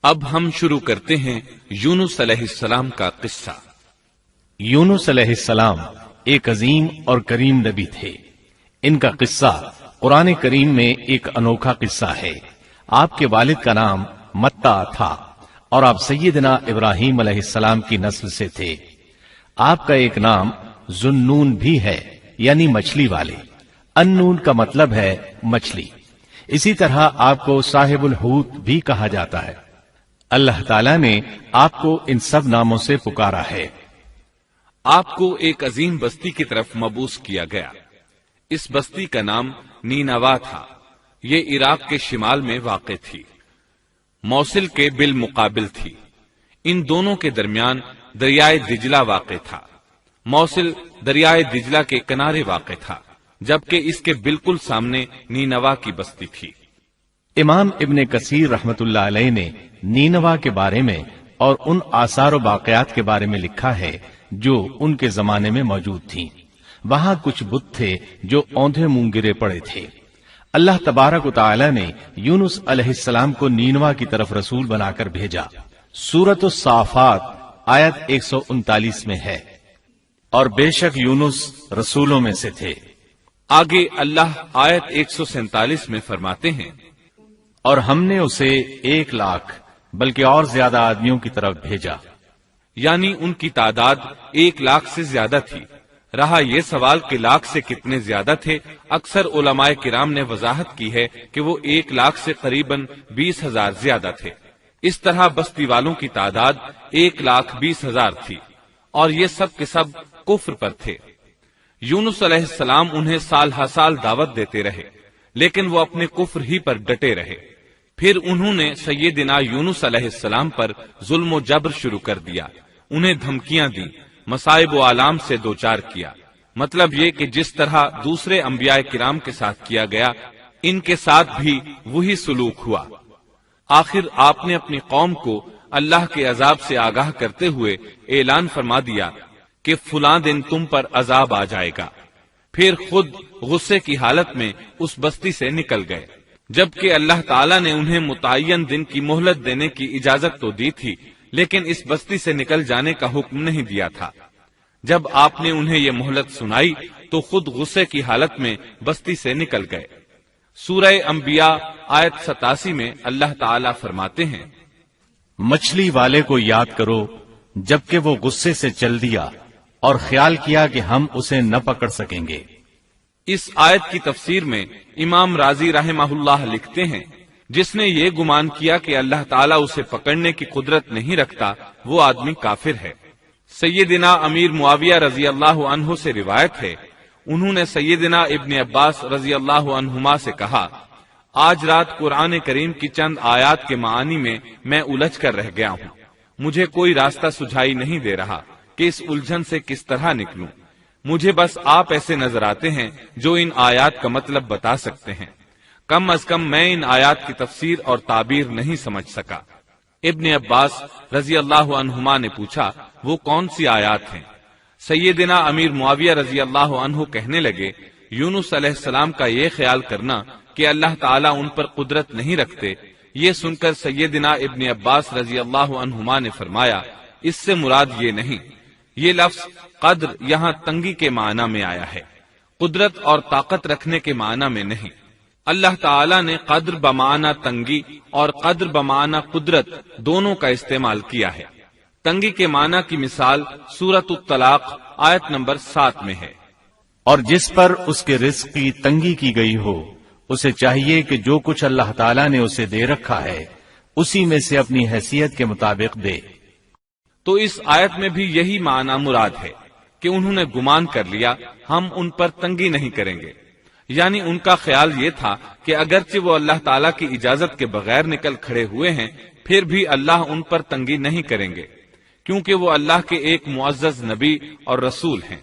اب ہم شروع کرتے ہیں یونس علیہ السلام کا قصہ۔ یونس علیہ السلام ایک عظیم اور کریم نبی تھے۔ ان کا قصہ قرآن کریم میں ایک انوکھا قصہ ہے۔ آپ کے والد کا نام متا تھا اور آپ سیدنا ابراہیم علیہ السلام کی نسل سے تھے۔ آپ کا ایک نام ذوالنون بھی ہے، یعنی مچھلی والے۔ النون کا مطلب ہے مچھلی۔ اسی طرح آپ کو صاحب الحوت بھی کہا جاتا ہے۔ اللہ تعالیٰ نے آپ کو ان سب ناموں سے پکارا ہے۔ آپ کو ایک عظیم بستی کی طرف مبعوث کیا گیا۔ اس بستی کا نام نینوا تھا۔ یہ عراق کے شمال میں واقع تھی، موصل کے بالمقابل تھی۔ ان دونوں کے درمیان دریائے دجلہ واقع تھا۔ موصل دریائے دجلہ کے کنارے واقع تھا، جبکہ اس کے بالکل سامنے نینوا کی بستی تھی۔ امام ابن کثیر رحمت اللہ علیہ نے نینوا کے بارے میں اور ان آثار و واقعات کے بارے میں لکھا ہے جو ان کے زمانے میں موجود تھیں۔ وہاں کچھ بت تھے جو اوندھے منہ گرے پڑے تھے۔ اللہ تبارک و تعالی نے یونس علیہ السلام کو نینوا کی طرف رسول بنا کر بھیجا۔ سورۃ الصافات آیت 139 میں ہے، اور بے شک یونس رسولوں میں سے تھے۔ آگے اللہ آیت 147 میں فرماتے ہیں، اور ہم نے اسے 1,00,000 بلکہ اور زیادہ آدمیوں کی طرف بھیجا۔ یعنی ان کی تعداد 1,00,000 سے زیادہ تھی۔ رہا یہ سوال کہ لاکھ سے کتنے زیادہ تھے، اکثر علماء کرام نے وضاحت کی ہے کہ وہ 1,00,000 سے قریباً 20,000 زیادہ تھے۔ اس طرح بستی والوں کی تعداد 1,20,000 تھی، اور یہ سب کے سب کفر پر تھے۔ یونس علیہ السلام انہیں سال ہر سال دعوت دیتے رہے، لیکن وہ اپنے کفر ہی پر ڈٹے رہے۔ پھر انہوں نے سیدنا یونس علیہ السلام پر ظلم و جبر شروع کر دیا، انہیں دھمکیاں دی، مصائب و آلام سے دوچار کیا۔ مطلب یہ کہ جس طرح دوسرے انبیاء کرام کے ساتھ کیا گیا، ان کے ساتھ بھی وہی سلوک ہوا۔ آخر آپ نے اپنی قوم کو اللہ کے عذاب سے آگاہ کرتے ہوئے اعلان فرما دیا کہ فلاں دن تم پر عذاب آ جائے گا۔ پھر خود غصے کی حالت میں اس بستی سے نکل گئے، جبکہ اللہ تعالیٰ نے انہیں متعین دن کی مہلت دینے کی اجازت تو دی تھی، لیکن اس بستی سے نکل جانے کا حکم نہیں دیا تھا۔ جب آپ نے انہیں یہ مہلت سنائی تو خود غصے کی حالت میں بستی سے نکل گئے۔ سورہ انبیاء آیت 87 میں اللہ تعالیٰ فرماتے ہیں، مچھلی والے کو یاد کرو جبکہ وہ غصے سے چل دیا اور خیال کیا کہ ہم اسے نہ پکڑ سکیں گے۔ اس آیت کی تفسیر میں امام رازی رحمہ اللہ لکھتے ہیں، جس نے یہ گمان کیا کہ اللہ تعالیٰ اسے پکڑنے کی قدرت نہیں رکھتا، وہ آدمی کافر ہے۔ سیدنا امیر معاویہ رضی اللہ عنہ سے روایت ہے، انہوں نے سیدنا ابن عباس رضی اللہ عنہما سے کہا، آج رات قرآن کریم کی چند آیات کے معانی میں میں الجھ کر رہ گیا ہوں، مجھے کوئی راستہ سجھائی نہیں دے رہا کہ اس الجھن سے کس طرح نکلوں۔ مجھے بس آپ ایسے نظر آتے ہیں جو ان آیات کا مطلب بتا سکتے ہیں۔ کم از کم میں ان آیات کی تفسیر اور تعبیر نہیں سمجھ سکا۔ ابن عباس رضی اللہ عنہما نے پوچھا، وہ کون سی آیات ہیں؟ سیدنا امیر معاویہ رضی اللہ عنہ کہنے لگے، یونس علیہ السلام کا یہ خیال کرنا کہ اللہ تعالیٰ ان پر قدرت نہیں رکھتے۔ یہ سن کر سیدنا ابن عباس رضی اللہ عنہما نے فرمایا، اس سے مراد یہ نہیں، یہ لفظ قدر یہاں تنگی کے معنی میں آیا ہے، قدرت اور طاقت رکھنے کے معنی میں نہیں۔ اللہ تعالیٰ نے قدر بمعنی تنگی اور قدر بمعنی قدرت دونوں کا استعمال کیا ہے۔ تنگی کے معنی کی مثال سورۃ الطلاق آیت نمبر 7 میں ہے، اور جس پر اس کے رزق کی تنگی کی گئی ہو، اسے چاہیے کہ جو کچھ اللہ تعالیٰ نے اسے دے رکھا ہے اسی میں سے اپنی حیثیت کے مطابق دے۔ تو اس آیت میں بھی یہی معنی مراد ہے کہ انہوں نے گمان کر لیا ہم ان پر تنگی نہیں کریں گے، یعنی ان کا خیال یہ تھا کہ اگرچہ وہ اللہ تعالیٰ کی اجازت کے بغیر نکل کھڑے ہوئے ہیں، پھر بھی اللہ ان پر تنگی نہیں کریں گے، کیونکہ وہ اللہ کے ایک معزز نبی اور رسول ہیں،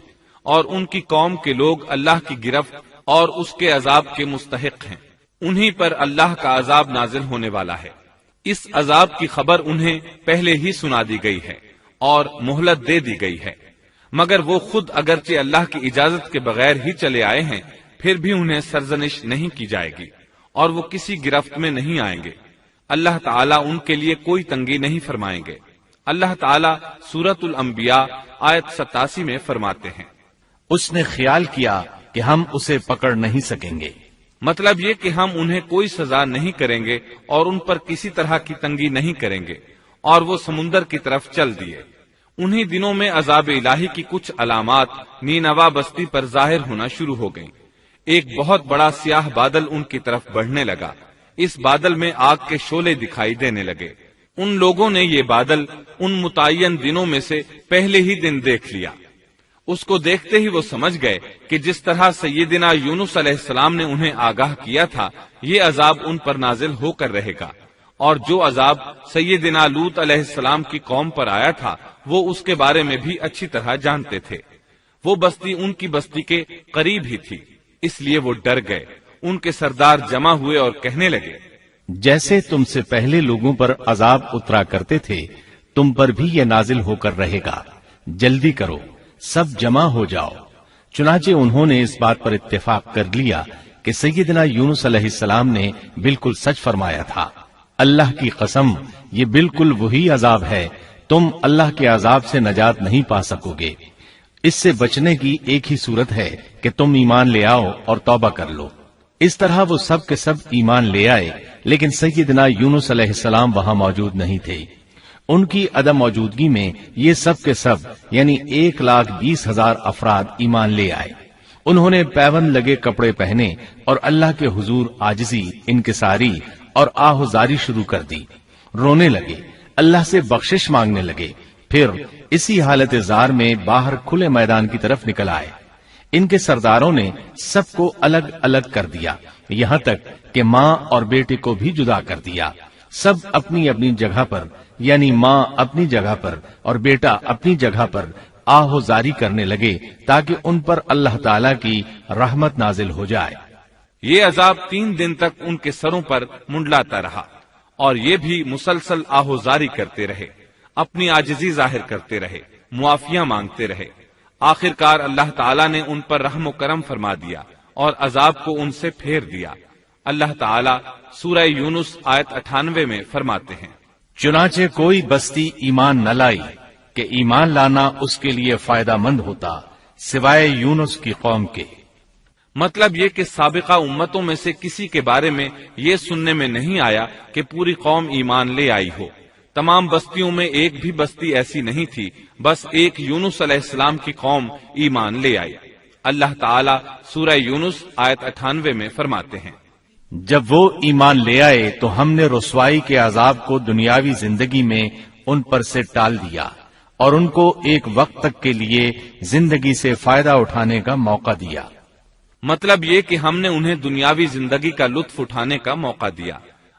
اور ان کی قوم کے لوگ اللہ کی گرفت اور اس کے عذاب کے مستحق ہیں۔ انہی پر اللہ کا عذاب نازل ہونے والا ہے۔ اس عذاب کی خبر انہیں پہلے ہی سنا دی گئی ہے اور مہلت دے دی گئی ہے، مگر وہ خود اگرچہ اللہ کی اجازت کے بغیر ہی چلے آئے ہیں، پھر بھی انہیں سرزنش نہیں کی جائے گی اور وہ کسی گرفت میں نہیں آئیں گے۔ اللہ تعالیٰ ان کے لیے کوئی تنگی نہیں فرمائیں گے۔ اللہ تعالیٰ سورۃ الانبیاء آیت 87 میں فرماتے ہیں، اس نے خیال کیا کہ ہم اسے پکڑ نہیں سکیں گے۔ مطلب یہ کہ ہم انہیں کوئی سزا نہیں کریں گے اور ان پر کسی طرح کی تنگی نہیں کریں گے، اور وہ سمندر کی طرف چل دیے۔ انہی دنوں میں عذاب الہی کی کچھ علامات نینوا بستی پر ظاہر ہونا شروع ہو گئیں۔ ایک بہت بڑا سیاہ بادل ان کی طرف بڑھنے لگا۔ اس بادل میں آگ کے شعلے دکھائی دینے لگے۔ ان لوگوں نے یہ بادل ان متعین دنوں میں سے پہلے ہی دن دیکھ لیا۔ اس کو دیکھتے ہی وہ سمجھ گئے کہ جس طرح سیدنا یونس علیہ السلام نے انہیں آگاہ کیا تھا، یہ عذاب ان پر نازل ہو کر رہے گا، اور جو عذاب سیدنا لوط علیہ السلام کی قوم پر آیا تھا وہ اس کے بارے میں بھی اچھی طرح جانتے تھے۔ وہ بستی ان کی بستی کے قریب ہی تھی، اس لیے وہ ڈر گئے۔ ان کے سردار جمع ہوئے اور کہنے لگے، جیسے تم سے پہلے لوگوں پر عذاب اترا کرتے تھے، تم پر بھی یہ نازل ہو کر رہے گا، جلدی کرو، سب جمع ہو جاؤ۔ چنانچہ انہوں نے اس بات پر اتفاق کر لیا کہ سیدنا یونس علیہ السلام نے بالکل سچ فرمایا تھا۔ اللہ کی قسم، یہ بالکل وہی عذاب ہے، تم اللہ کے عذاب سے نجات نہیں پا سکو گے۔ اس سے بچنے کی ایک ہی صورت ہے کہ تم ایمان لے آؤ اور توبہ کر لو۔ اس طرح وہ سب کے سب ایمان لے آئے، لیکن سیدنا یونس علیہ السلام وہاں موجود نہیں تھے۔ ان کی عدم موجودگی میں یہ سب کے سب یعنی 1,20,000 افراد ایمان لے آئے۔ انہوں نے پیوند لگے کپڑے پہنے اور اللہ کے حضور عاجزی، انکساری اور آہوزاری شروع کر دی، رونے لگے، اللہ سے بخشش مانگنے لگے، پھر اسی حالت زار میں باہر کھلے میدان کی طرف نکل آئے۔ ان کے سرداروں نے سب کو الگ الگ کر دیا، یہاں تک کہ ماں اور بیٹے کو بھی جدا کر دیا۔ سب اپنی اپنی جگہ پر، یعنی ماں اپنی جگہ پر اور بیٹا اپنی جگہ پر آہوزاری کرنے لگے تاکہ ان پر اللہ تعالی کی رحمت نازل ہو جائے۔ یہ عذاب 3 دن تک ان کے سروں پر منڈلاتا رہا، اور یہ بھی مسلسل آہوزاری کرتے رہے، اپنی عاجزی ظاہر کرتے رہے، معافیاں مانگتے رہے۔ آخر کار اللہ تعالیٰ نے ان پر رحم و کرم فرما دیا اور عذاب کو ان سے پھیر دیا۔ اللہ تعالیٰ سورہ یونس آیت 98 میں فرماتے ہیں، چنانچہ کوئی بستی ایمان نہ لائی کہ ایمان لانا اس کے لیے فائدہ مند ہوتا، سوائے یونس کی قوم کے۔ مطلب یہ کہ سابقہ امتوں میں سے کسی کے بارے میں یہ سننے میں نہیں آیا کہ پوری قوم ایمان لے آئی ہو۔ تمام بستیوں میں ایک بھی بستی ایسی نہیں تھی، بس ایک یونس علیہ السلام کی قوم ایمان لے آئی۔ اللہ تعالیٰ سورہ یونس آیت 98 میں فرماتے ہیں، جب وہ ایمان لے آئے تو ہم نے رسوائی کے عذاب کو دنیاوی زندگی میں ان پر سے ٹال دیا اور ان کو ایک وقت تک کے لیے زندگی سے فائدہ اٹھانے کا موقع دیا۔ مطلب یہ کہ ہم نے انہیں دنیاوی زندگی کا لطف اٹھانے کا موقع دیا۔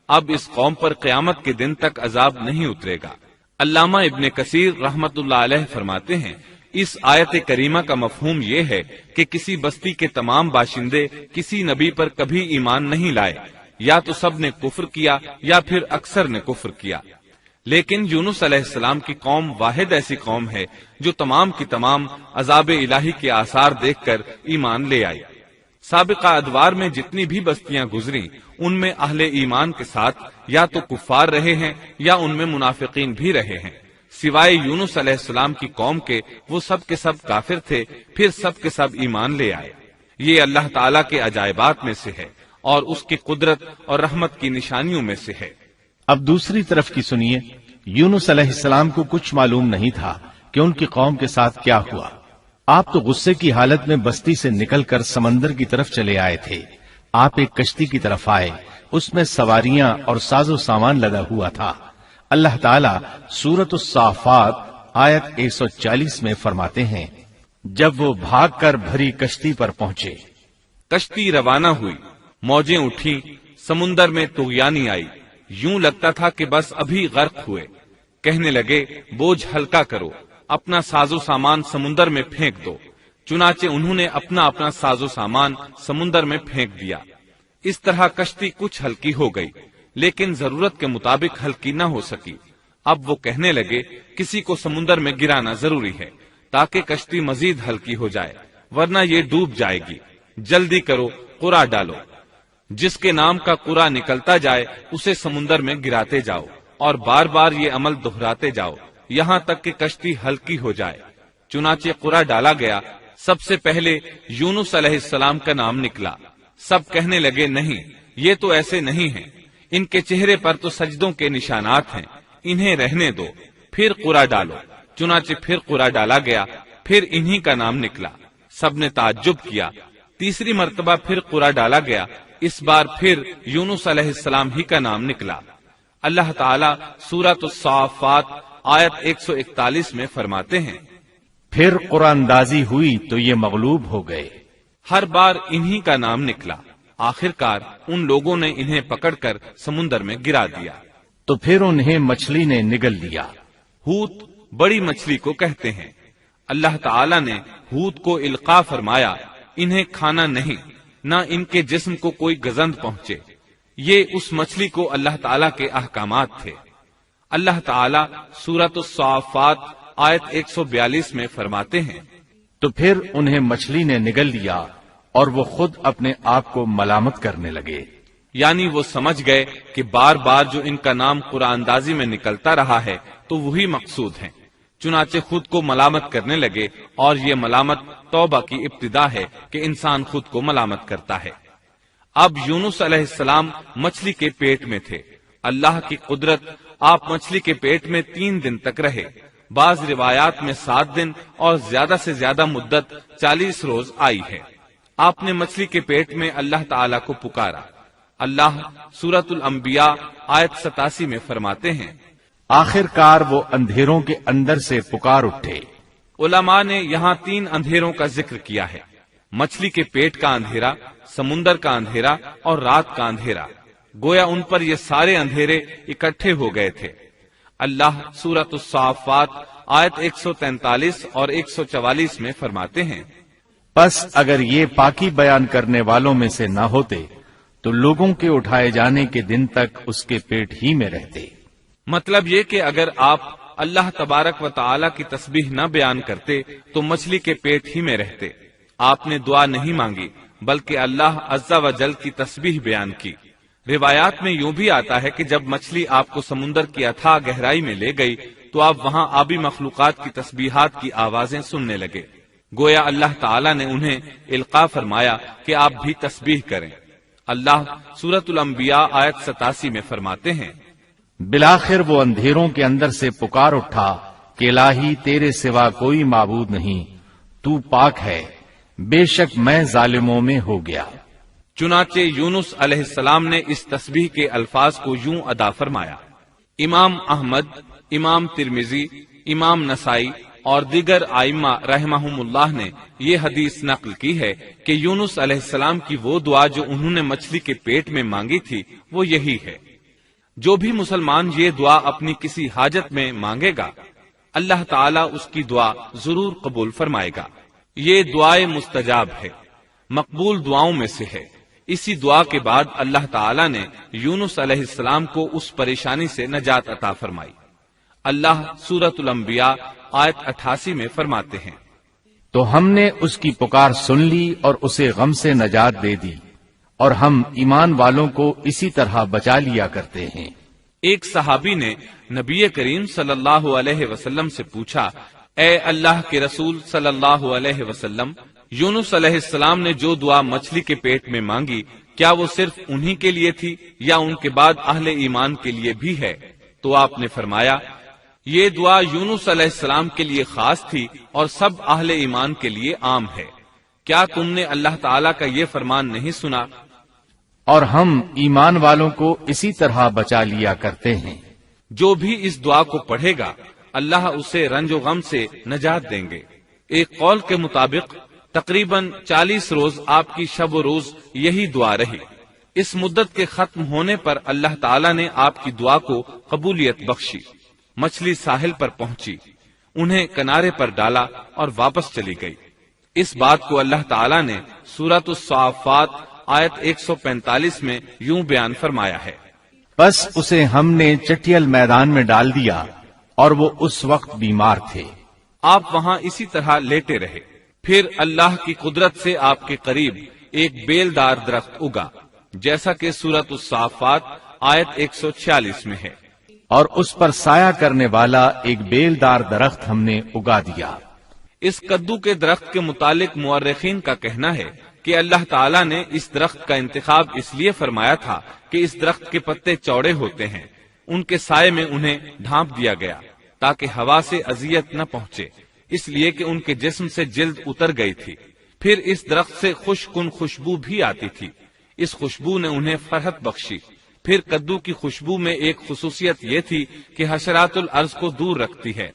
اب اس قوم پر قیامت کے دن تک عذاب نہیں اترے گا۔ علامہ ابن کثیر رحمت اللہ علیہ فرماتے ہیں، اس آیت کریمہ کا مفہوم یہ ہے کہ کسی بستی کے تمام باشندے کسی نبی پر کبھی ایمان نہیں لائے، یا تو سب نے کفر کیا یا پھر اکثر نے کفر کیا۔ لیکن یونس علیہ السلام کی قوم واحد ایسی قوم ہے جو تمام کی تمام عذاب الہی کے آثار دیکھ کر ایمان لے آئی۔ سابقہ ادوار میں جتنی بھی بستیاں گزری ان میں اہل ایمان کے ساتھ یا تو کفار رہے ہیں یا ان میں منافقین بھی رہے ہیں، سوائے یونس علیہ السلام کی قوم کے، وہ سب کے سب کافر تھے، پھر سب کے سب ایمان لے آئے۔ یہ اللہ تعالیٰ کے عجائبات میں سے ہے اور اس کی قدرت اور رحمت کی نشانیوں میں سے ہے۔ اب دوسری طرف کی سنیے، یونس علیہ السلام کو کچھ معلوم نہیں تھا کہ ان کی قوم کے ساتھ کیا ہوا۔ آپ تو غصے کی حالت میں بستی سے نکل کر سمندر کی طرف چلے آئے تھے۔ آپ ایک کشتی کی طرف آئے، اس میں سواریاں اور ساز و سامان لگا ہوا تھا۔ اللہ تعالیٰ سورۃ الصافات آیت 140 میں فرماتے ہیں، جب وہ بھاگ کر بھری کشتی پر پہنچے، کشتی روانہ ہوئی، موجیں اٹھی، سمندر میں طغیانی آئی، یوں لگتا تھا کہ بس ابھی غرق ہوئے۔ کہنے لگے، بوجھ ہلکا کرو، اپنا ساز و سامان سمندر میں پھینک دو۔ چنانچہ انہوں نے اپنا اپنا ساز و سامان سمندر میں پھینک دیا۔ اس طرح کشتی کچھ ہلکی ہو گئی، لیکن ضرورت کے مطابق ہلکی نہ ہو سکی۔ اب وہ کہنے لگے، کسی کو سمندر میں گرانا ضروری ہے تاکہ کشتی مزید ہلکی ہو جائے، ورنہ یہ ڈوب جائے گی۔ جلدی کرو، قرعہ ڈالو۔ جس کے نام کا قرا نکلتا جائے اسے سمندر میں گراتے جاؤ اور بار بار یہ عمل دہراتے جاؤ یہاں تک کہ کشتی ہلکی ہو جائے۔ چنانچہ قرا ڈالا گیا، سب سے پہلے یونس علیہ السلام کا نام نکلا۔ سب کہنے لگے نہیں، یہ تو ایسے نہیں ہیں، ان کے چہرے پر تو سجدوں کے نشانات ہیں، انہیں رہنے دو، پھر قرا ڈالو۔ چنانچہ پھر قرا ڈالا گیا، پھر انہی کا نام نکلا۔ سب نے تعجب کیا۔ تیسری مرتبہ پھر قرا ڈالا گیا، اس بار پھر یونس علیہ السلام ہی کا نام نکلا۔ اللہ تعالیٰ سورۃ الصافات آیت 141 میں فرماتے ہیں، پھر قرآن اندازی ہوئی تو یہ مغلوب ہو گئے۔ ہر بار انہی کا نام نکلا۔ آخر کار ان لوگوں نے انہیں پکڑ کر سمندر میں گرا دیا۔ تو پھر انہیں مچھلی نے نگل لیا۔ حوت بڑی مچھلی کو کہتے ہیں۔ اللہ تعالیٰ نے حوت کو القاء فرمایا، انہیں کھانا نہیں، نہ ان کے جسم کو کوئی گزند پہنچے۔ یہ اس مچھلی کو اللہ تعالیٰ کے احکامات تھے۔ اللہ تعالیٰ سورۃ الصافات آیت 142 میں فرماتے ہیں، تو پھر انہیں مچھلی نے نگل لیا اور وہ خود اپنے آپ کو ملامت کرنے لگے۔ یعنی وہ سمجھ گئے کہ بار بار جو ان کا نام قرآن اندازی میں نکلتا رہا ہے تو وہی مقصود ہیں، چنانچہ خود کو ملامت کرنے لگے، اور یہ ملامت توبہ کی ابتدا ہے کہ انسان خود کو ملامت کرتا ہے۔ اب یونس علیہ السلام مچھلی کے پیٹ میں تھے۔ اللہ کی قدرت، آپ مچھلی کے پیٹ میں 3 دن تک رہے، بعض روایات میں 7 دن اور زیادہ سے زیادہ مدت 40 روز آئی ہے۔ آپ نے مچھلی کے پیٹ میں اللہ تعالیٰ کو پکارا۔ اللہ سورۃ الانبیاء آیت 87 میں فرماتے ہیں، آخر کار وہ اندھیروں کے اندر سے پکار اٹھے۔ علماء نے یہاں 3 اندھیروں کا ذکر کیا ہے، مچھلی کے پیٹ کا اندھیرا، سمندر کا اندھیرا اور رات کا اندھیرا۔ گویا ان پر یہ سارے اندھیرے اکٹھے ہو گئے تھے۔ اللہ سورۃ الصافات آیت 143 اور 144 میں فرماتے ہیں، پس اگر یہ پاکی بیان کرنے والوں میں سے نہ ہوتے تو لوگوں کے اٹھائے جانے کے دن تک اس کے پیٹ ہی میں رہتے۔ مطلب یہ کہ اگر آپ اللہ تبارک و تعالی کی تسبیح نہ بیان کرتے تو مچھلی کے پیٹ ہی میں رہتے۔ آپ نے دعا نہیں مانگی بلکہ اللہ عز و جل کی تسبیح بیان کی۔ روایات میں یوں بھی آتا ہے کہ جب مچھلی آپ کو سمندر کی اتھاہ گہرائی میں لے گئی تو آپ وہاں آبی مخلوقات کی تسبیحات کی آوازیں سننے لگے۔ گویا اللہ تعالیٰ نے انہیں القاء فرمایا کہ آپ بھی تسبیح کریں۔ اللہ سورۃ الانبیاء آیت 87 میں فرماتے ہیں، بالآخر وہ اندھیروں کے اندر سے پکار اٹھا کہ الہی تیرے سوا کوئی معبود نہیں، تو پاک ہے، بے شک میں ظالموں میں ہو گیا۔ چنانچہ یونس علیہ السلام نے اس تسبیح کے الفاظ کو یوں ادا فرمایا۔ امام احمد، امام ترمذی، امام نسائی اور دیگر ائمہ رحمہم اللہ نے یہ حدیث نقل کی ہے کہ یونس علیہ السلام کی وہ دعا جو انہوں نے مچھلی کے پیٹ میں مانگی تھی وہ یہی ہے۔ جو بھی مسلمان یہ دعا اپنی کسی حاجت میں مانگے گا، اللہ تعالیٰ اس کی دعا ضرور قبول فرمائے گا۔ یہ دعائے مستجاب ہے، مقبول دعاؤں میں سے ہے۔ اسی دعا کے بعد اللہ تعالیٰ نے یونس علیہ السلام کو اس پریشانی سے نجات عطا فرمائی۔ اللہ سورۃ الانبیاء آیت 88 میں فرماتے ہیں، تو ہم نے اس کی پکار سن لی اور اسے غم سے نجات دے دی، اور ہم ایمان والوں کو اسی طرح بچا لیا کرتے ہیں۔ ایک صحابی نے نبی کریم صلی اللہ علیہ وسلم سے پوچھا، اے اللہ کے رسول صلی اللہ علیہ وسلم، یونس علیہ السلام نے جو دعا مچھلی کے پیٹ میں مانگی، کیا وہ صرف انہی کے لیے تھی یا ان کے بعد اہل ایمان کے لیے بھی ہے؟ تو آپ نے فرمایا، یہ دعا یونس علیہ السلام کے لیے خاص تھی اور سب اہل ایمان کے لیے عام ہے۔ کیا تم نے اللہ تعالیٰ کا یہ فرمان نہیں سنا؟ اور ہم ایمان والوں کو اسی طرح بچا لیا کرتے ہیں۔ جو بھی اس دعا کو پڑھے گا اللہ اسے رنج و غم سے نجات دیں گے۔ ایک قول کے مطابق تقریباً 40 روز آپ کی شب و روز یہی دعا رہی۔ اس مدت کے ختم ہونے پر اللہ تعالیٰ نے آپ کی دعا کو قبولیت بخشی۔ مچھلی ساحل پر پہنچی، انہیں کنارے پر ڈالا اور واپس چلی گئی۔ اس بات کو اللہ تعالیٰ نے سورۃ الصافات آیت 145 میں یوں بیان فرمایا ہے، بس اسے ہم نے چٹیل میدان میں ڈال دیا اور وہ اس وقت بیمار تھے۔ آپ وہاں اسی طرح لیٹے رہے۔ پھر اللہ کی قدرت سے آپ کے قریب ایک بیلدار درخت اگا جیسا کہ سورۃ الصافات آیت 146 میں ہے۔ اور اس پر سایہ کرنے والا ایک بیلدار درخت ہم نے اگا دیا۔ اس کدو کے درخت کے متعلق مورخین کا کہنا ہے کہ اللہ تعالیٰ نے اس درخت کا انتخاب اس لیے فرمایا تھا کہ اس درخت کے پتے چوڑے ہوتے ہیں، ان کے سائے میں انہیں ڈھانپ دیا گیا تاکہ ہوا سے اذیت نہ پہنچے، اس لیے کہ ان کے جسم سے جلد اتر گئی تھی۔ پھر اس درخت سے خوشکن خوشبو بھی آتی تھی، اس خوشبو نے انہیں فرحت بخشی۔ پھر کدو کی خوشبو میں ایک خصوصیت یہ تھی کہ حشرات الارض کو دور رکھتی ہے۔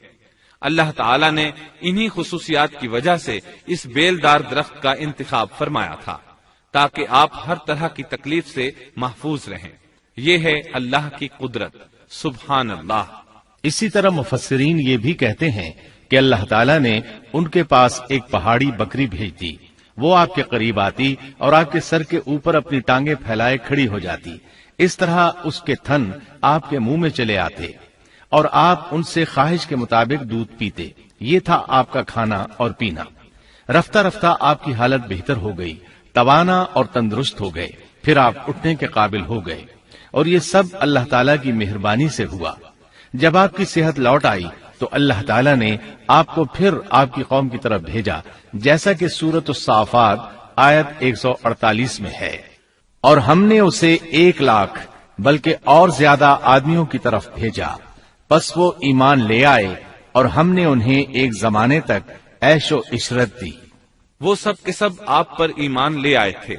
اللہ تعالیٰ نے انہی خصوصیات کی وجہ سے اس بیلدار درخت کا انتخاب فرمایا تھا تاکہ آپ ہر طرح کی تکلیف سے محفوظ رہیں۔ یہ ہے اللہ کی قدرت، سبحان اللہ۔ اسی طرح مفسرین یہ بھی کہتے ہیں کہ اللہ تعالیٰ نے ان کے پاس ایک پہاڑی بکری بھیج دی، وہ آپ کے قریب آتی اور آپ کے سر کے اوپر اپنی ٹانگیں پھیلائے کھڑی ہو جاتی، اس طرح اس کے تھن آپ کے منہ میں چلے آتے اور آپ ان سے خواہش کے مطابق دودھ پیتے۔ یہ تھا آپ کا کھانا اور پینا۔ رفتہ رفتہ آپ کی حالت بہتر ہو گئی، توانا اور تندرست ہو گئے، پھر آپ اٹھنے کے قابل ہو گئے، اور یہ سب اللہ تعالیٰ کی مہربانی سے ہوا۔ جب آپ کی صحت لوٹ آئی تو اللہ تعالیٰ نے آپ کو پھر آپ کی قوم کی طرف بھیجا، جیسا کہ سورۃ الصافات آیت 148 میں ہے، اور ہم نے اسے 1,00,000 بلکہ اور زیادہ آدمیوں کی طرف بھیجا، پس وہ ایمان لے آئے اور ہم نے انہیں ایک زمانے تک عیش و عشرت دی۔ وہ سب کے سب آپ پر ایمان لے آئے تھے۔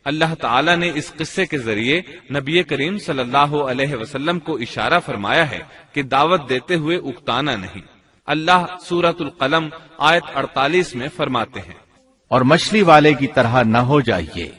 اللہ تعالیٰ نے اس قصے کے ذریعے نبی کریم صلی اللہ علیہ وسلم کو اشارہ فرمایا ہے کہ دعوت دیتے ہوئے اکتانا نہیں۔ اللہ سورۃ القلم آیت 48 میں فرماتے ہیں، اور مچھلی والے کی طرح نہ ہو جائیے۔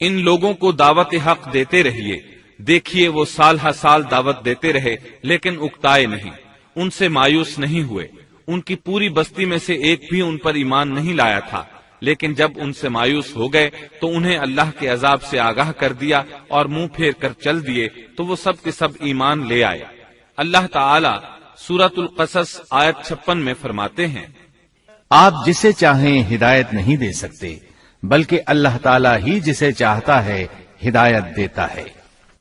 ان لوگوں کو دعوت حق دیتے رہیے، دیکھیے وہ سال ہر سال دعوت دیتے رہے لیکن اکتائے نہیں، ان سے مایوس نہیں ہوئے۔ ان کی پوری بستی میں سے ایک بھی ان پر ایمان نہیں لایا تھا، لیکن جب ان سے مایوس ہو گئے تو انہیں اللہ کے عذاب سے آگاہ کر دیا اور منہ پھیر کر چل دیے تو وہ سب کے سب ایمان لے آئے۔ اللہ تعالی سورۃ القصص آیت 56 میں فرماتے ہیں، آپ جسے چاہیں ہدایت نہیں دے سکتے، بلکہ اللہ تعالیٰ ہی جسے چاہتا ہے ہدایت دیتا ہے۔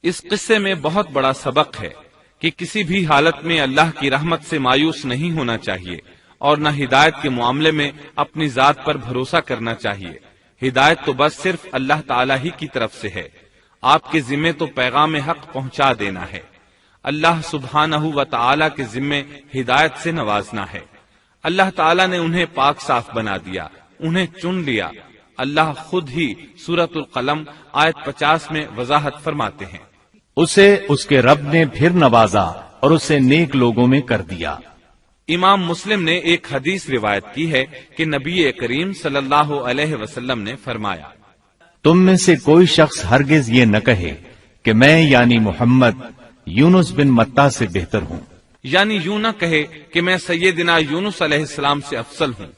اس قصے میں بہت بڑا سبق ہے کہ کسی بھی حالت میں اللہ کی رحمت سے مایوس نہیں ہونا چاہیے اور نہ ہدایت کے معاملے میں اپنی ذات پر بھروسہ کرنا چاہیے۔ ہدایت تو بس صرف اللہ تعالیٰ ہی کی طرف سے ہے، آپ کے ذمے تو پیغام حق پہنچا دینا ہے۔ اللہ سبحانہ و تعالیٰ کے ذمے ہدایت سے نوازنا ہے۔ اللہ تعالیٰ نے انہیں پاک صاف بنا دیا، انہیں چن لیا۔ اللہ خود ہی سورۃ القلم آیت 50 میں وضاحت فرماتے ہیں، اسے اس کے رب نے پھر نوازا اور اسے نیک لوگوں میں کر دیا۔ امام مسلم نے ایک حدیث روایت کی ہے کہ نبی کریم صلی اللہ علیہ وسلم نے فرمایا، تم میں سے کوئی شخص ہرگز یہ نہ کہے کہ میں یعنی محمد یونس بن متا سے بہتر ہوں، یعنی یوں نہ کہے کہ میں سیدنا یونس علیہ السلام سے افضل ہوں،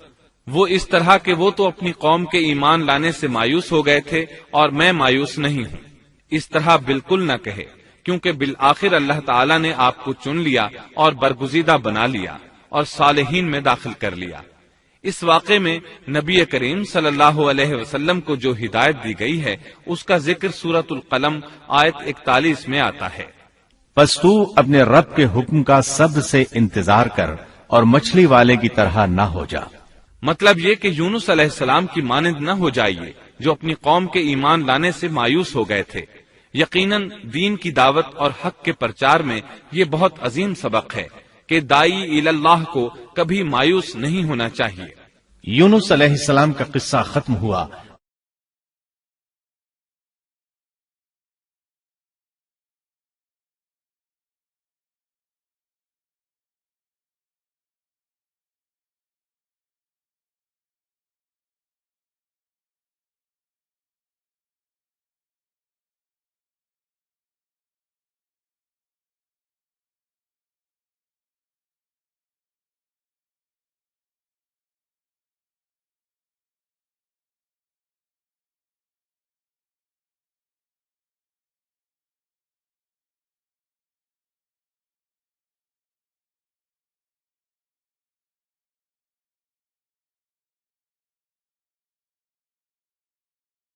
وہ اس طرح کہ وہ تو اپنی قوم کے ایمان لانے سے مایوس ہو گئے تھے اور میں مایوس نہیں ہوں، اس طرح بالکل نہ کہے، کیونکہ بالآخر اللہ تعالیٰ نے آپ کو چن لیا اور برگزیدہ بنا لیا اور صالحین میں داخل کر لیا۔ اس واقعے میں نبی کریم صلی اللہ علیہ وسلم کو جو ہدایت دی گئی ہے اس کا ذکر سورۃ القلم آیت 41 میں آتا ہے، پس تو اپنے رب کے حکم کا صبر سے انتظار کر اور مچھلی والے کی طرح نہ ہو جا۔ مطلب یہ کہ یونس علیہ السلام کی مانند نہ ہو جائیے جو اپنی قوم کے ایمان لانے سے مایوس ہو گئے تھے۔ یقیناً دین کی دعوت اور حق کے پرچار میں یہ بہت عظیم سبق ہے کہ داعی اللہ کو کبھی مایوس نہیں ہونا چاہیے۔ یونس علیہ السلام کا قصہ ختم ہوا